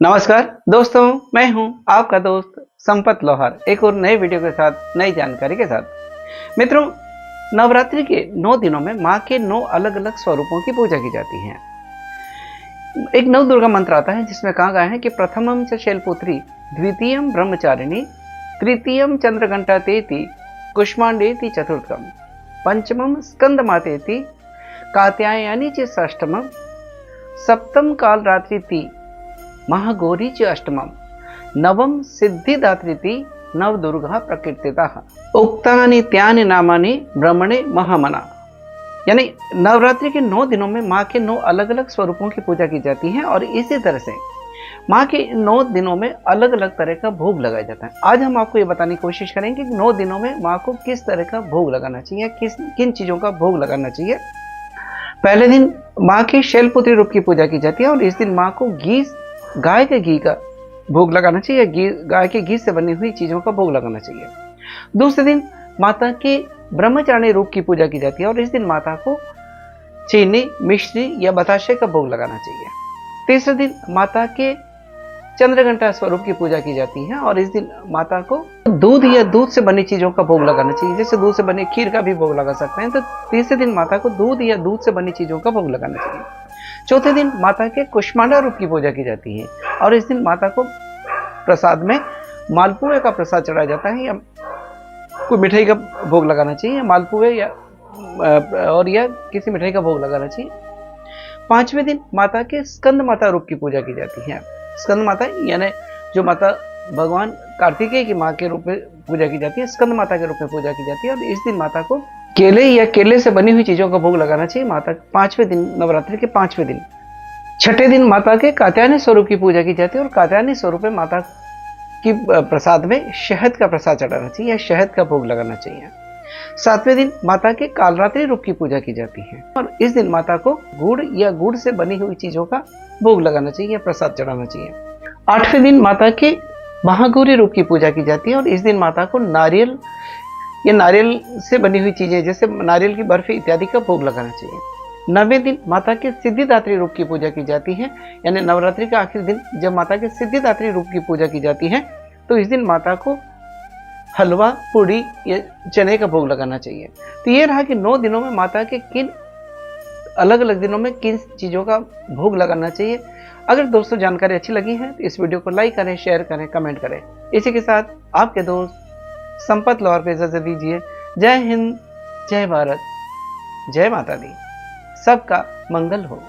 नमस्कार दोस्तों, मैं हूं आपका दोस्त संपत लोहार एक और नए वीडियो के साथ नई जानकारी के साथ। मित्रों, नवरात्रि के 9 दिनों में मां के 9 अलग-अलग स्वरूपों की पूजा की जाती है। एक नव दुर्गा मंत्र आता है जिसमें कहा गया है कि प्रथमम च शैलपुत्री, द्वितीयम ब्रह्मचारिणी, तृतीयम चंद्रघंटा तेति, कुष्मांडेति चतुर्थम, पंचमम स्कंदमातेति, कात्यायनी च षष्ठमम, सप्तम कालरात्रि महागौरी च अष्टमम, नवम सिद्धिदात्रिति नवदुर्गा प्रकीर्तिता, उक्तानि त्यानि नामानि ब्रह्मणे महामना। यानी नवरात्रि के 9 दिनों में माँ के 9 अलग अलग स्वरूपों की पूजा की जाती है और इसी तरह से माँ के 9 दिनों में अलग अलग तरह का भोग लगाया जाता है। आज हम आपको ये बताने की कोशिश करेंगे कि 9 दिनों में माँ को किस तरह का भोग लगाना चाहिए, किन चीज़ों का भोग लगाना चाहिए। पहले दिन माँ की शैलपुत्री रूप की पूजा की जाती है और इस दिन माँ को गाय के घी का भोग लगाना चाहिए, गाय के घी से बनी हुई चीज़ों का भोग लगाना चाहिए। दूसरे दिन माता के ब्रह्मचारिणी रूप की पूजा की जाती है और इस दिन माता को चीनी, मिश्री या बताशे का भोग लगाना चाहिए। तीसरे दिन माता के चंद्रघंटा स्वरूप की पूजा की जाती है और इस दिन माता को दूध या दूध से बनी चीज़ों का भोग लगाना चाहिए। जैसे दूध से बनी खीर का भी भोग लगा सकते हैं, तो तीसरे दिन माता को दूध या दूध से बनी चीज़ों का भोग लगाना चाहिए। चौथे दिन माता के कुष्मांडा रूप की पूजा की जाती है और इस दिन माता को प्रसाद में मालपुए का प्रसाद चढ़ाया जाता है या कोई मिठाई का भोग लगाना चाहिए, मालपुए या किसी मिठाई का भोग लगाना चाहिए। पांचवें दिन माता के स्कंद माता रूप की पूजा की जाती है। स्कंद माता यानी जो माता भगवान कार्तिकेय की माँ के रूप में पूजा की जाती है, स्कंद माता के रूप में पूजा की जाती है और इस दिन माता को केले या केले से बनी हुई चीज़ों का भोग लगाना चाहिए माता पांचवें दिन, नवरात्रि के पांचवें दिन। छठे दिन माता के कात्यायनी स्वरूप की पूजा की जाती है और कात्यायनी स्वरूप में माता की प्रसाद में शहद का प्रसाद चढ़ाना चाहिए या शहद का भोग लगाना चाहिए। सातवें दिन माता के कालरात्रि रूप की पूजा की जाती है और इस दिन माता को गुड़ या गुड़ से बनी हुई चीज़ों का भोग लगाना चाहिए या प्रसाद चढ़ाना चाहिए। आठवें दिन माता के महागौरी रूप की पूजा की जाती है और इस दिन माता को नारियल या नारियल से बनी हुई चीज़ें जैसे नारियल की बर्फी इत्यादि का भोग लगाना चाहिए। 9वें दिन माता के सिद्धिदात्री रूप की पूजा की जाती है, यानी नवरात्रि का आखिरी दिन जब माता के सिद्धिदात्री रूप की पूजा की जाती है तो इस दिन माता को हलवा, पूड़ी या चने का भोग लगाना चाहिए। तो ये रहा कि 9 दिनों में माता के किन अलग अलग दिनों में किन चीज़ों का भोग लगाना चाहिए। अगर दोस्तों जानकारी अच्छी लगी है तो इस वीडियो को लाइक करें, शेयर करें, कमेंट करें। इसी के साथ आपके दोस्त संपत लोहार को इजाजत दीजिए। जय हिंद, जय भारत, जय माता दी, सबका मंगल हो।